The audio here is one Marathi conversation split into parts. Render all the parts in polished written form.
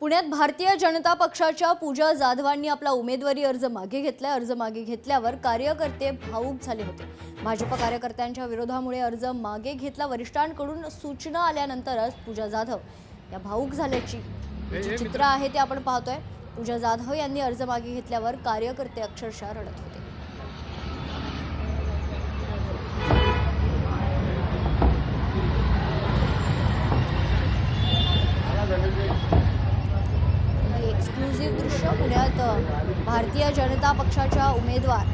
पुण्यात भारतीय जनता पक्षाच्या पूजा जाधवांनी आपला उमेदवारी अर्ज मागे घेतला। अर्ज मागे घेतल्यावर कार्यकर्ते भावूक झाले होते। भाजप कार्यकर्त्यांच्या विरोधामुळे अर्ज मागे घेतला। वरिष्ठांकडून सूचना आल्यानंतरच पूजा जाधव या भावूक झाल्याची जी चित्र आहे ते आपण पाहतोय। पूजा जाधव यांनी अर्ज मागे घेतल्यावर कार्यकर्ते अक्षरशः रडत होते। एक्सक्लुझिव्ह दृश्य पुण्यात भारतीय जनता पक्षाच्या उमेदवार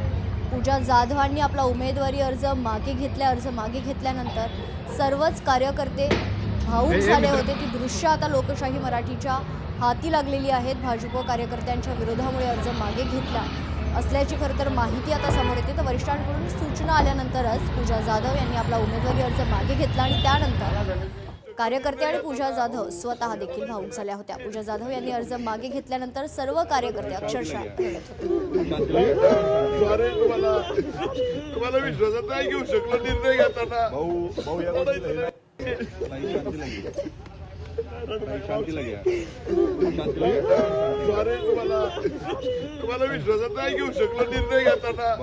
पूजा जाधवांनी आपला उमेदवारी अर्ज मागे घेतला। अर्ज मागे घेतल्यानंतर सर्वच कार्यकर्ते भावूक झाले होते। ती दृश्य आता लोकशाही मराठीच्या हाती लागलेली आहेत। भाजप कार्यकर्त्यांच्या विरोधामुळे अर्ज मागे घेतला असल्याची खरं तर माहिती आता समोर येते। तर वरिष्ठांकडून सूचना आल्यानंतरच पूजा जाधव यांनी आपला उमेदवारी अर्ज मागे घेतला आणि त्यानंतर कार्यकर्ते आणि पूजा जाधव स्वतः देखील भावूक झाल्या होत्या। पूजा जाधव यांनी अर्ज मागे घेतल्यानंतर सर्व कार्यकर्ते अक्षरशः रडत होते। तुम्हाला विश्वासात नाही घेऊ शकलो निर्णय घेताना तुम्हाला विश्वासात नाही घेऊ शकलो निर्णय घेताना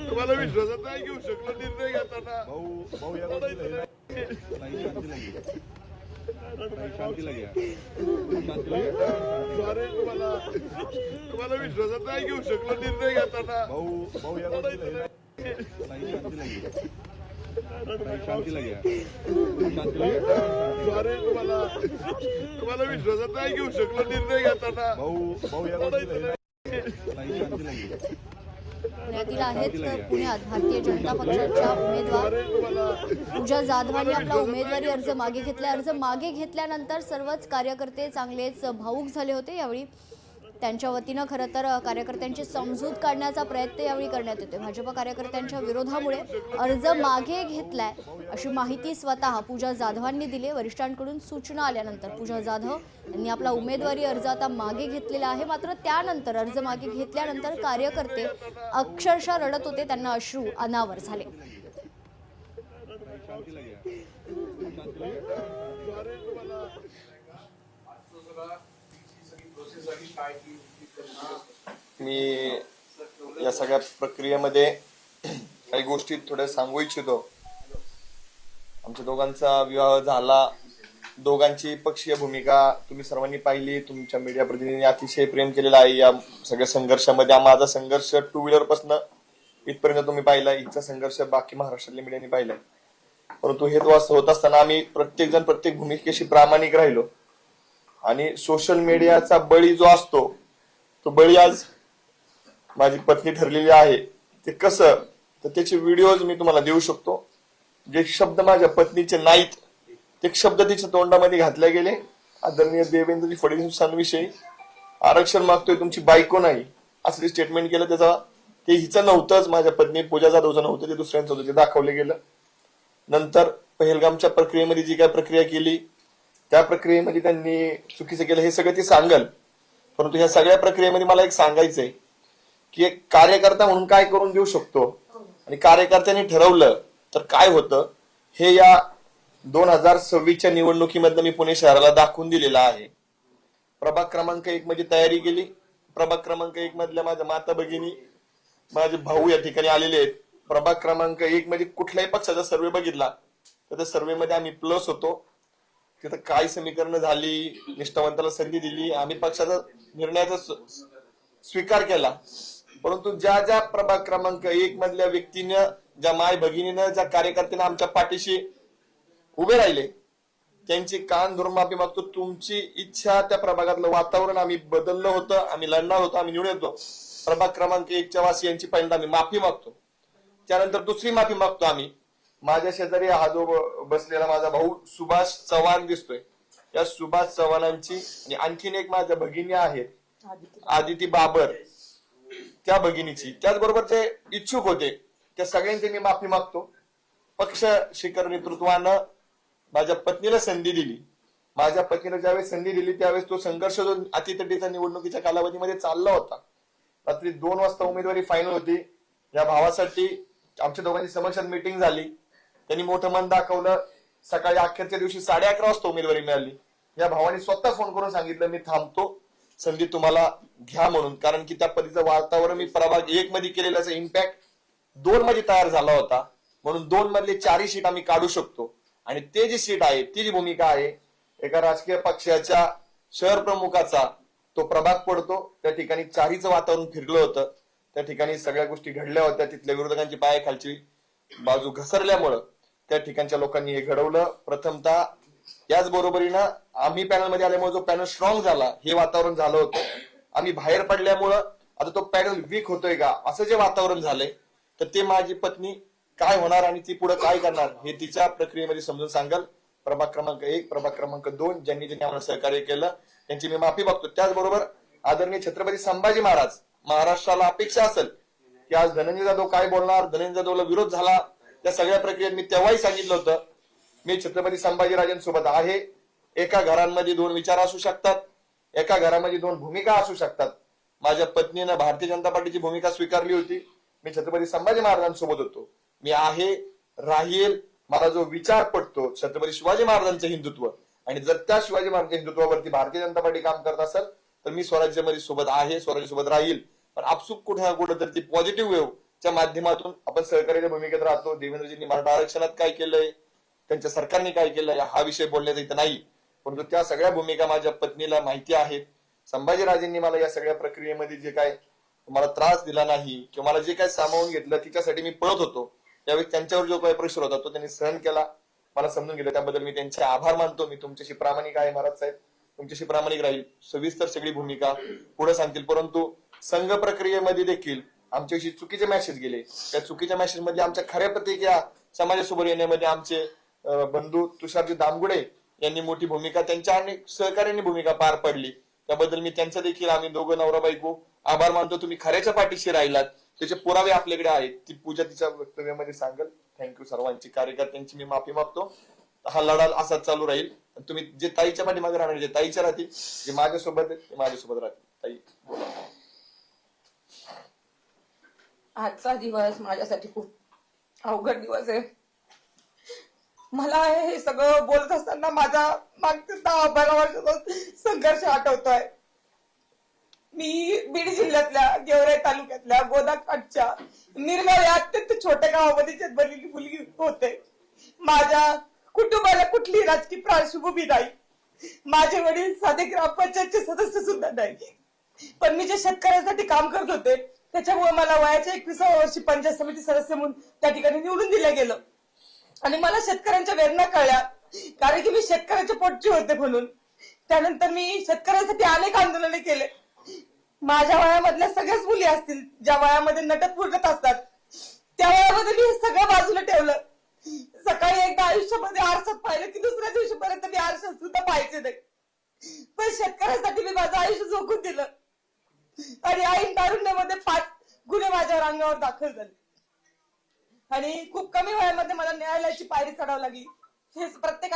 तुम्हाला विश्वासात नाही घेऊ शकलो निर्णय घेताना तुम्हाला विश्वासात नाही घेऊ शकलो निर्णय घेताना तुम्हाला विश्वासात नाही घेऊ शकलो निर्णय घेताना पुण्यातील आहेत पुण्यात भारतीय जनता पक्षाच्या उमेदवार पूजा जाधवांनी आपला उमेदवारी अर्ज मागे घेतला। अर्ज मागे घेतल्यानंतर सर्वच कार्यकर्ते चांगलेच भावूक झाले होते। यावेळी त्यांच्या वतीनं खरं तर कार्यकर्त्यांची समजूत काढण्याचा प्रयत्न यावेळी करण्यात येतो। भाजप कार्यकर्त्यांच्या विरोधामुळे अर्ज मागे घेतलाय अशी माहिती स्वतः पूजा जाधवांनी दिली। वरिष्ठांकडून सूचना आल्यानंतर पूजा जाधव यांनी आपला उमेदवारी अर्ज आता मागे घेतलेला आहे। मात्र त्यानंतर अर्ज मागे घेतल्यानंतर कार्यकर्ते अक्षरशः रडत होते। त्यांना अश्रू अनावर झाले। मी या सगळ्या प्रक्रियेमध्ये काही गोष्टी थोड्या सांगू इच्छितो। आमच्या दोघांचा विवाह झाला। दोघांची पक्षीय भूमिका तुम्ही सर्वांनी पाहिली। तुमच्या मीडिया प्रतिनिधींनी अतिशय प्रेम केलेलं आहे या सगळ्या संघर्षामध्ये। माझा संघर्ष टू व्हीलर पासून इथपर्यंत तुम्ही पाहिला। हिचा संघर्ष बाकी महाराष्ट्रातल्या मीडियाने पाहिलाय। परंतु हे होत असताना आम्ही प्रत्येक जण प्रत्येक भूमिकेशी प्रामाणिक राहिलो आणि सोशल मीडियाचा बळी जो असतो तो बळी आज माझी पत्नी ठरलेली आहे। ते कसं तर त्याचे व्हिडिओज मी तुम्हाला देऊ शकतो। जे शब्द माझ्या पत्नीचे नाहीत ते शब्द तिच्या तोंडामध्ये घातले गेले। आदरणीय देवेंद्रजी फडणवीसांविषयी आरक्षण मागतोय तुमची बायको नाही असं स्टेटमेंट केलं। त्याचा ते हिचं नव्हतंच, माझ्या पत्नी पूजा जाधवचं नव्हतं, ते दुसऱ्यांचं होतं, ते दाखवलं गेलं। नंतर पहलगामच्या प्रक्रियेमध्ये जी काय प्रक्रिया केली त्या प्रक्रियेमध्ये त्यांनी चुकीचं केलं हे सगळं ती सांगल। परंतु ह्या सगळ्या प्रक्रियेमध्ये मला एक सांगायचंय की एक कार्यकर्ता म्हणून काय करून देऊ शकतो आणि कार्यकर्त्यांनी ठरवलं तर काय होतं हे या 2026च्या निवडणुकीमधलं मी पुणे शहराला दाखवून दिलेलं आहे। प्रभाग क्रमांक 1 मध्ये तयारी केली। प्रभाग क्रमांक 1 मधल्या माझ्या माता भगिनी माझे भाऊ या ठिकाणी आलेले आहेत। प्रभाग क्रमांक 1 मध्ये कुठल्याही पक्षाचा सर्वे बघितला तर त्या सर्वे मध्ये आम्ही प्लस होतो। तिथं काय समीकरण झाली, निष्ठावंताला संधी दिली, आम्ही पक्षाचा निर्णयाचा स्वीकार केला। परंतु ज्या ज्या प्रभाग क्रमांक 1 मधल्या व्यक्तीनं, ज्या माय भगिनीनं, ज्या कार्यकर्त्यांना आमच्या पाठीशी उभे राहिले त्यांची कान धरून माफी मागतो। तुमची इच्छा त्या प्रभागातलं वातावरण आम्ही बदललं होतं, आम्ही लढणार होतो, आम्ही निवडून येतो। प्रभाग क्रमांक 1च्या वासियांची पहिल्यांदा आम्ही माफी मागतो, त्यानंतर दुसरी माफी मागतो आम्ही। माझ्या शेजारी हा जो बसलेला माझा भाऊ सुभाष चव्हाण दिसतोय, या सुभाष चव्हाणांची आणि आणखीन एक माझ्या भगिनी आहेत आदिती बाबर, त्या भगिनीची, त्याचबरोबर ते इच्छुक होते, त्या सगळ्यांची मी माफी मागतो। पक्ष शिखर नेतृत्वानं माझ्या पत्नीला संधी दिली। माझ्या पत्नीला ज्यावेळेस संधी दिली त्यावेळेस तो संघर्ष जो अतितटीचा निवडणुकीच्या कालावधीमध्ये चालला होता, रात्री 2 वाजता उमेदवारी फायनल होती। या भावासाठी आमच्या दोघांची समक्षात मीटिंग झाली. त्यांनी मोठं मन दाखवलं. सकाळी अखेरच्या दिवशी 11:30 वाजता उमेदवारी मिळाली. या भावाने स्वतः फोन करून सांगितलं मी थांबतो, संधी तुम्हाला घ्या म्हणून. कारण की त्या पद्धतीचं वातावरण मी प्रभाग 1 मध्ये केलेलं इम्पॅक्ट 2 मध्ये तयार झाला होता. म्हणून 2 मधले 4 सीट आम्ही काढू शकतो. आणि ते जी सीट आहे, ती जी भूमिका आहे, एका राजकीय पक्षाच्या शहर प्रमुखाचा तो प्रभाग पडतो. त्या ठिकाणी 4हीचं वातावरण फिरलं होतं. त्या ठिकाणी सगळ्या गोष्टी घडल्या होत्या. तिथल्या विरोधकांची पायाखालची बाजू घसरल्यामुळं त्या ठिकाणच्या लोकांनी हे घडवलं. प्रथमतः याच बरोबरीनं आम्ही पॅनलमध्ये आल्यामुळे जो पॅनल स्ट्रॉंग झाला, हे वातावरण झालं होतं. आम्ही बाहेर पडल्यामुळं आता तो पॅनल वीक होतोय का, असं जे वातावरण झालंय, तर ते माझी पत्नी काय होणार आणि ती पुढे काय करणार हे तिच्या प्रक्रियेमध्ये समजून सांगाल. प्रभाग क्रमांक 1, प्रभाग क्रमांक 2 ज्यांनी आम्हाला सहकार्य केलं त्यांची मी माफी मागतो. त्याचबरोबर आदरणीय छत्रपती संभाजी महाराज, महाराष्ट्राला अपेक्षा असेल की आज धनंजय जाधव काय बोलणार, धनंजय जाधवला विरोध झाला, त्या सगळ्या प्रक्रियेत मी तेव्हाही सांगितलं होतं मी छत्रपती संभाजीराजांसोबत आहे. एका घरांमध्ये 2 विचार असू शकतात, एका घरामध्ये 2 भूमिका असू शकतात. माझ्या पत्नीनं भारतीय जनता पार्टीची भूमिका स्वीकारली होती. मी छत्रपती संभाजी महाराजांसोबत होतो. मी आहे, राहील. मला जो विचार पडतो छत्रपती शिवाजी महाराजांचं हिंदुत्व, आणि जर त्या शिवाजी महाराजांच्या हिंदुत्वावरती भारतीय जनता पार्टी काम करत असेल तर मी स्वराज्यामध्ये सोबत आहे, स्वराज्यासोबत राहील. पण आपसुक कुठे ना कुठे तर ती पॉझिटिव्ह वेव्हच्या माध्यमातून आपण सहकार्याच्या भूमिकेत राहतो. देवेंद्रजींनी मराठा आरक्षणात काय केलंय, त्यांच्या सरकारने काय केलंय, हा विषय बोलण्याचा इथं नाही. परंतु त्या सगळ्या भूमिका माझ्या पत्नीला माहिती आहेत. संभाजीराजेंनी मला या सगळ्या प्रक्रियेमध्ये जे काय मला त्रास दिला नाही किंवा मला जे काय सामावून घेतलं तिच्यासाठी मी पळत होतो, त्यावेळी त्यांच्यावर जो काही प्रेशर होता तो त्यांनी सहन केला, मला समजून गेलं. त्याबद्दल मी त्यांचे आभार मानतो. मी तुमच्याशी प्रामाणिक आहे महाराज साहेब, तुमच्याशी प्रामाणिक राहील. सविस्तर सगळी भूमिका पुढे सांगतील. परंतु संघ प्रक्रियेमध्ये देखील आमच्याविषयी चुकीचे मेसेज गेले. त्या चुकीच्या मेसेज मध्ये आमच्या खऱ्या प्रतिक्रिया समाजासमोर येण्यामध्ये आमचे बंधू तुषारजी दामगुडे यांनी मोठी भूमिका, त्यांच्या अनेक सहकार्यांनी भूमिका पार पडली. त्याबद्दल मी त्यांचं देखील, आम्ही दोघं नवरा बायको आभार मानतो. तुम्ही खऱ्याच्या पाठीशी राहिलात, त्याचे पुरावे आपल्याकडे आहेत. ती पूजा तिच्या वक्तव्यामध्ये सांगल. थँक्यू सर्वांची, कार्यकर्त्यांची मी माफी मागतो. हा लढा असाच चालू राहील. तुम्ही जे ताईच्या पाठीमागे राहणार, जे ताईच्या राहतील, जे माझ्यासोबत आहेत ते माझ्यासोबत राहतील. ताई बोला. आजचा दिवस माझ्यासाठी खूप अवघड दिवस आहे. मला हे सगळं बोलत असताना माझा मागच्या 10-12 वर्षाचा संघर्ष आठवतोय. मी बीड जिल्ह्यातल्या गेवराई तालुक्यातल्या गोदाकाठच्या निर्मळ या अत्यंत छोट्या गावामध्ये जन्मलेली मुलगी होते. माझ्या कुटुंबाला कुठली राजकीय पार्श्वभूमी नाही. माझे वडील साधे ग्रामपंचायतचे सदस्य सुद्धा नाही. पण मी जे शेतकऱ्यांसाठी काम करत होते त्याच्यामुळे मला वयाच्या 21व्या वर्षी पंचायत समिती सदस्य म्हणून त्या ठिकाणी निवडून दिलं गेलं. आणि मला शेतकऱ्यांच्या वेदना कळल्या, कारण की मी शेतकऱ्याच्या पोटची होते म्हणून. त्यानंतर मी शेतकऱ्यांसाठी अनेक आंदोलने केले. माझ्या वयामधल्या सगळ्याच मुली असतील ज्या वयामध्ये नटत फुटत असतात, त्या वयामध्ये मी हे सगळं बाजूला ठेवलं. सकाळी एकदा आयुष्यामध्ये आरशात पाहिलं की दुसऱ्या दिवशीपर्यंत मी आरशात सुद्धा पाहायचे नाही. पण शेतकऱ्यांसाठी मी माझं आयुष्य झोकून दिलं. आणि ऐन तारुण्यामध्ये 5 गुन्हे माझ्यावर अंगावर दाखल झाले. आणि खूप कमी वयामध्ये मला न्यायालयाची पायरी चढावी लागली. हे प्रत्येक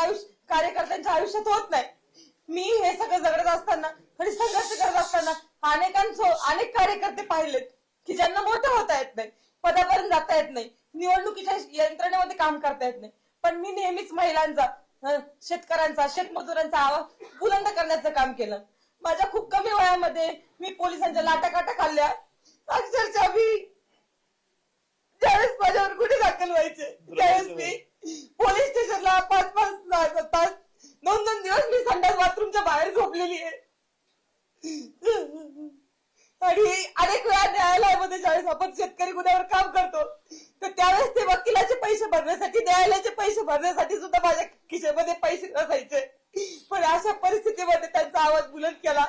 कार्यकर्त्यांच्या आयुष्यात होत नाही. मी हे सगळं जगत असताना आणि संघर्ष करत असताना अनेक कार्यकर्ते पाहिलेत की ज्यांना मोठं होता येत नाही, पदापर्यंत जाता येत नाही, निवडणुकीच्या यंत्रणेमध्ये काम करता येत नाही. पण मी नेहमीच महिलांचा, शेतकऱ्यांचा, शेतमजुरांचा आवाज बुलंद करण्याचं काम केलं. माझ्या खूप कमी वयामध्ये मी पोलिसांच्या लाटाकाटा खाल्ल्या. अक्षरशः मी ज्यावेळेस माझ्यावर गुन्हे दाखल व्हायचे त्यावेळेस मी पोलीस स्टेशनला 5-5 तास 2-2 दिवस मी संडास बाथरूमच्या बाहेर झोपलेली आहे. आणि अनेक वेळा न्यायालयामध्ये ज्यावेळेस आपण शेतकरी गुन्ह्यावर काम करतो तर त्यावेळेस ते वकिलाचे पैसे भरण्यासाठी, न्यायालयाचे पैसे भरण्यासाठी सुद्धा माझ्या खिशेमध्ये पैसे नसायचे. पण अशा परिस्थितीमध्ये त्यांचा आवाज बुलंद केला.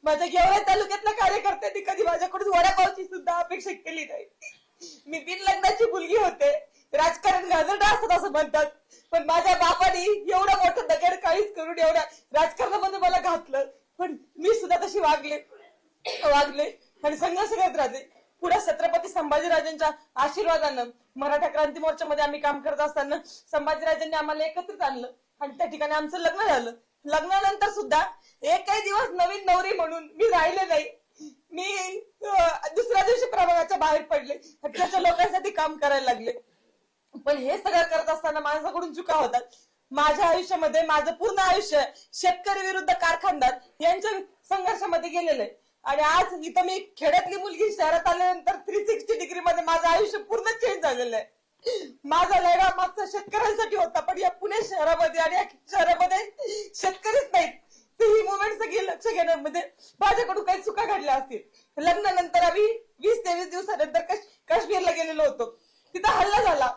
माझ्या गेवराई तालुक्यातल्या कार्यकर्त्यांनी कधी माझ्याकडून वडापावची सुद्धा अपेक्षा केली नाही. मी बिनलग्नाची मुलगी होते. राजकारण गाजरडं असत असं म्हणतात, पण माझ्या बापाने एवढं मोठं दगड काळीच करून एवढ्या राजकारणामध्ये मला घातलं. पण मी सुद्धा तशी वागले आणि संघर्ष करत राहते. पुढे छत्रपती संभाजीराजांच्या आशीर्वादानं मराठा क्रांती मोर्चामध्ये आम्ही काम करत असताना संभाजीराजांनी आम्हाला एकत्रित आणलं आणि त्या ठिकाणी आमचं लग्न झालं. लग्नानंतर सुद्धा एकही दिवस नवीन नवरी म्हणून मी राहिले नाही. मी दुसऱ्या दिवशी प्रभागाच्या बाहेर पडले, हक्काच्या लोकांसाठी काम करायला लागले. पण हे सगळं करत असताना माझ्याकडून चुका होतात. माझ्या आयुष्यामध्ये माझं पूर्ण आयुष्य शेतकरी विरुद्ध कारखानदार यांच्या संघर्षामध्ये गेलेलं आहे. आणि आज इथं मी खेड्यातली मुलगी शहरात आल्यानंतर 360 डिग्री मध्ये माझं आयुष्य पूर्ण चेंज झालेलं आहे. माझा लढा मागचा शेतकऱ्यांसाठी होता, पण या पुणे शहरामध्ये आणि या शहरामध्ये शेतकरीच नाहीत. तर ही मुवमेंट सगळी लक्ष घेण्यामध्ये माझ्याकडून काही चुका घडल्या असतील. लग्नानंतर आम्ही 20-23 दिवसानंतर काश्मीरला गेलेलो होतो. तिथं हल्ला झाला.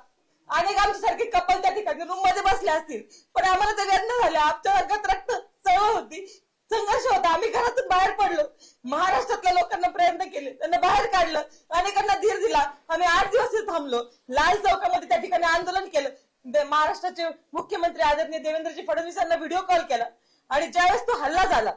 अनेक आमच्यासारखे कपल त्या ठिकाणी रूम मध्ये बसले असतील, पण आम्हाला ते वेदना झाल्या. आमच्या रंगात रक्त चळवळ होती, संघर्ष होता. आम्ही घरातून बाहेर पडलो. महाराष्ट्रातल्या लोकांना प्रयत्न केले, त्यांना बाहेर काढलं, अनेकांना धीर दिला. आम्ही 8 दिवस थांबलो. लाल चौकामध्ये त्या ठिकाणी आंदोलन केलं. महाराष्ट्राचे मुख्यमंत्री आदरणीय देवेंद्रजी फडणवीस यांना व्हिडिओ कॉल केला. आणि ज्यावेळेस तो हल्ला झाला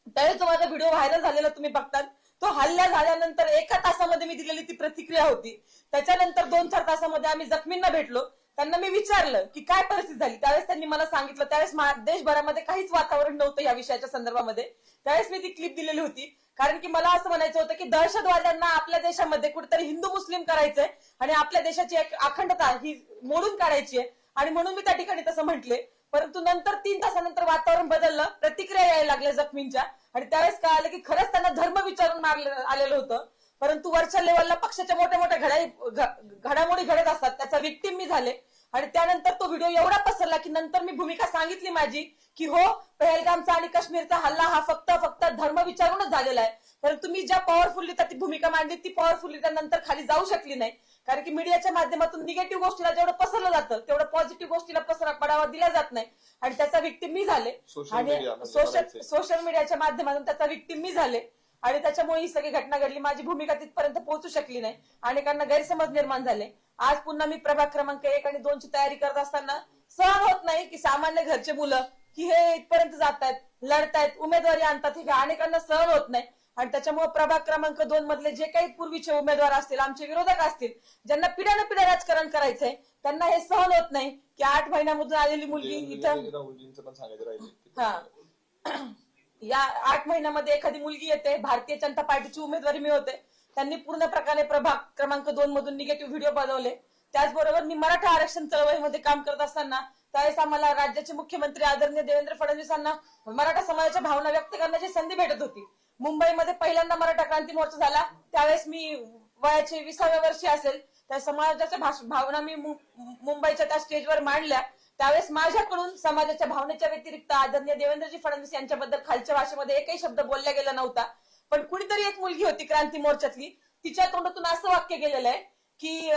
त्यावेळेस तो माझा व्हिडिओ व्हायरल झालेला तुम्ही बघतात. तो हल्ला झाल्यानंतर 1 तासामध्ये मी दिलेली ती प्रतिक्रिया होती. त्याच्यानंतर 2-4 तासामध्ये आम्ही जखमींना भेटलो. त्यांना मी विचारलं की काय परिस्थिती झाली. त्यावेळेस त्यांनी मला सांगितलं. त्यावेळेस देशभरामध्ये काहीच वातावरण नव्हतं या विषयाच्या संदर्भामध्ये. त्यावेळेस मी ती क्लिप दिलेली होती, कारण की मला असं म्हणायचं होतं की दहशतवाद्यांना आपल्या देशामध्ये कुठेतरी हिंदू मुस्लिम करायचंय आणि आपल्या देशाची एक अखंडता ही मोडून काढायची आहे. आणि म्हणून मी त्या ठिकाणी तसं म्हटले. परंतु नंतर 3 तासानंतर वातावरण बदललं, प्रतिक्रिया यायला लागल्या जखमींच्या. आणि त्यावेळेस काय आलं की खरंच त्यांना धर्म विचारून मारलं आलेलं होतं. परंतु वरच्या लेवलला पक्षाच्या मोठ्या मोठ्या घडामोडी घडत असतात, त्याचा विक्टिम मी झाले. आणि त्यानंतर तो व्हिडिओ एवढा पसरला की नंतर मी भूमिका सांगितली माझी की हो, पहलगामचा आणि काश्मीरचा हल्ला हा फक्त धर्म विचारूनच झालेला आहे. परंतु मी ज्या पॉवरफुली ती भूमिका मांडली ती पॉवरफुली नंतर खाली जाऊ शकली नाही, कारण की मीडियाच्या माध्यमातून निगेटिव्ह गोष्टीला जेवढं पसरलं जातं तेवढं पॉझिटिव्ह गोष्टीला पडावा दिला जात नाही. आणि त्याचा विक्टिम मी झाले. आणि सोशल मीडियाच्या माध्यमातून त्याचा विक्टिम मी झाले. आणि त्याच्यामुळे ही सगळी घटना घडली. माझी भूमिका तिथपर्यंत पोहोचू शकली नाही. अनेकांना गैरसमज निर्माण झाले. आज पुन्हा मी प्रभाग क्रमांक 1 आणि 2 ची तयारी करत असताना सहन होत नाही की सामान्य घरचे मुलं की हे इथपर्यंत जातायत, लढतायत, उमेदवारी आणतात, हे अनेकांना सहन होत नाही. आणि त्याच्यामुळे प्रभाग क्रमांक 2 मधले जे काही पूर्वीचे उमेदवार असतील, आमचे विरोधक असतील, ज्यांना पिढ्यानं पिढ्या राजकारण करायचंय, त्यांना हे सहन होत नाही की 8 महिन्यामधून आलेली मुलगी इथं या 8 महिन्यामध्ये एखादी मुलगी येते, भारतीय जनता पार्टीची उमेदवारी मिळवते. त्यांनी पूर्ण प्रकारे प्रभाग क्रमांक 2 मधून निगेटिव्ह व्हिडिओ बनवले. त्याचबरोबर मी मराठा आरक्षण चळवळीमध्ये काम करत असताना त्यावेळेस आम्हाला राज्याचे मुख्यमंत्री आदरणीय देवेंद्र फडणवीसांना मराठा समाजाच्या भावना व्यक्त करण्याची संधी भेटत होती. मुंबईमध्ये पहिल्यांदा मराठा क्रांती मोर्चा झाला. त्यावेळेस मी वयाचे 20व्या वर्षी असेल, त्या समाजाच्या भावना मी मुंबईच्या त्या स्टेजवर मांडल्या. त्यावेळेस माझ्याकडून समाजाच्या भावनेच्या व्यतिरिक्त आदरणीय देवेंद्रजी फडणवीस यांच्याबद्दल खालच्या भाषेमध्ये एकही शब्द बोलला गेला नव्हता. पण कुणीतरी एक मुलगी होती क्रांती मोर्चातली, तिच्या तोंडातून असं वाक्य गेलेलं आहे की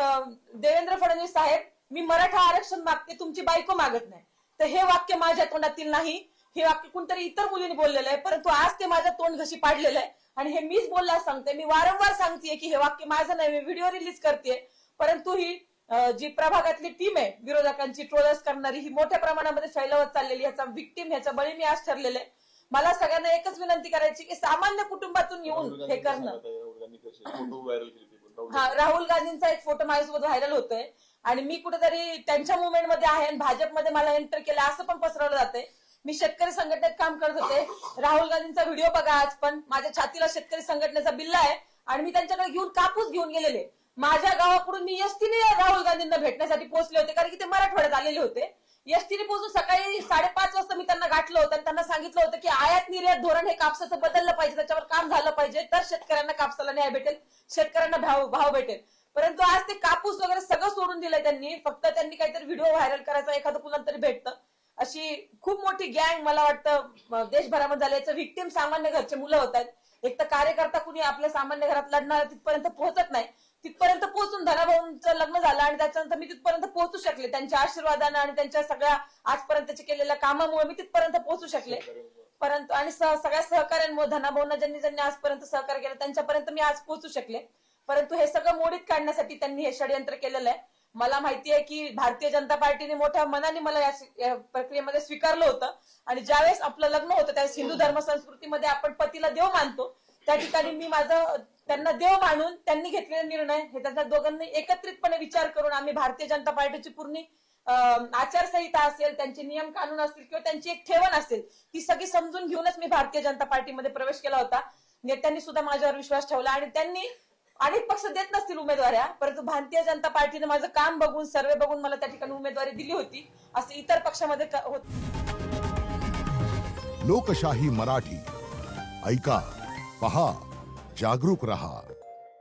देवेंद्र फडणवीस साहेब, मी मराठा आरक्षण मागते, तुमची बायको मागत नाही. तर हे वाक्य माझ्या तोंडातील नाही, हे वाक्य कुणतरी इतर मुलीने बोललेलं आहे. परंतु आज ते माझ्या तोंड घशी पाडलेलं आहे आणि हे मीच बोलला सांगते. मी वारंवार सांगतेय की हे वाक्य माझं नाही, मी व्हिडिओ रिलीज करते. परंतु ही जी प्रभागातली टीम आहे विरोधकांची ट्रोलर्स करणारी, ही मोठ्या प्रमाणामध्ये फैलावत चाललेली, ह्याचा विक्टिम, ह्याचा बळी मी आज ठरलेले. मला सगळ्यांना एकच विनंती करायची की सामान्य कुटुंबातून येऊन हे करणं. राहुल गांधींचा एक फोटो माझ्यासोबत व्हायरल होतोय आणि मी कुठेतरी त्यांच्या मुवमेंट मध्ये आहे आणि भाजपमध्ये मला एंटर केलं असं पण पसरवलं जाते. मी शेतकरी संघटनेत काम करत होते. राहुल गांधींचा व्हिडिओ बघा. आज पण माझ्या छातीला शेतकरी संघटनेचा बिल्ला आहे आणि मी त्यांच्याकडे घेऊन कापूस घेऊन गेलेले. माझ्या गावाकडून मी एसटीने राहुल गांधींना भेटण्यासाठी पोहोचले होते, कारण की ते मराठवाड्यात आलेले होते. एसटीने पोहोचून सकाळी 5:30 वाजता मी त्यांना गाठलं होतं आणि त्यांना सांगितलं होतं की आयात निर्यात धोरण हे कापसाचं बदललं पाहिजे, त्याच्यावर काम झालं पाहिजे, तर शेतकऱ्यांना कापसाला न्याय भेटेल, शेतकऱ्यांना भाव भेटेल. परंतु आज ते कापूस वगैरे सगळं सोडून दिलंय त्यांनी. फक्त त्यांनी काहीतरी व्हिडिओ व्हायरल करायचा, एखादं कुणाला तरी भेटतं. अशी खूप मोठी गँग मला वाटतं देशभरामध्ये झाली. याचं व्हिक्टिम सामान्य घरचे मुलं होत आहेत. एक तर कार्यकर्ता कुणी आपल्या सामान्य घरात लढणार तिथपर्यंत पोहोचत नाही. तिथपर्यंत पोहोचून धनाभाऊंचं लग्न झालं आणि त्याच्यानंतर मी तिथपर्यंत पोहोचू शकले. त्यांच्या आशीर्वादानं आणि त्यांच्या सगळ्या आजपर्यंत केलेल्या कामामुळे मी तिथपर्यंत पोहोचू शकले. परंतु आणि सगळ्या सहकार्यांमुळे धनाभाऊंना ज्यांनी आजपर्यंत सहकार्य केलं त्यांच्यापर्यंत मी आज पोहोचू शकले. परंतु हे सगळं मोडीत काढण्यासाठी त्यांनी हे षडयंत्र केलेलं आहे. मला माहिती आहे की भारतीय जनता पार्टीने मोठ्या मनाने मला या प्रक्रियेमध्ये स्वीकारलं होतं. आणि ज्यावेळेस आपलं लग्न होतं त्यावेळेस हिंदू धर्म संस्कृतीमध्ये आपण पतीला देव मानतो. त्या ठिकाणी मी त्यांना देव मानून त्यांनी घेतलेला निर्णय हे त्यांच्या दोघांनी एकत्रितपणे विचार करून आम्ही भारतीय जनता पार्टीची पूर्ण आचारसंहिता असेल, त्यांचे नियम कानून असतील किंवा त्यांची एक ठेवण असेल, ती सगळी समजून घेऊनच मी भारतीय जनता पार्टीमध्ये प्रवेश केला होता. नेत्यांनी सुद्धा माझ्यावर विश्वास ठेवला आणि त्यांनी अनेक पक्ष देत नसतील उमेदवाऱ्या, परंतु भारतीय जनता पार्टीने माझं काम बघून, सर्वे बघून मला त्या ठिकाणी उमेदवारी दिली होती, असं इतर पक्षामध्ये होत. लोकशाही मराठी ऐका, पहा, जागरूक रहा.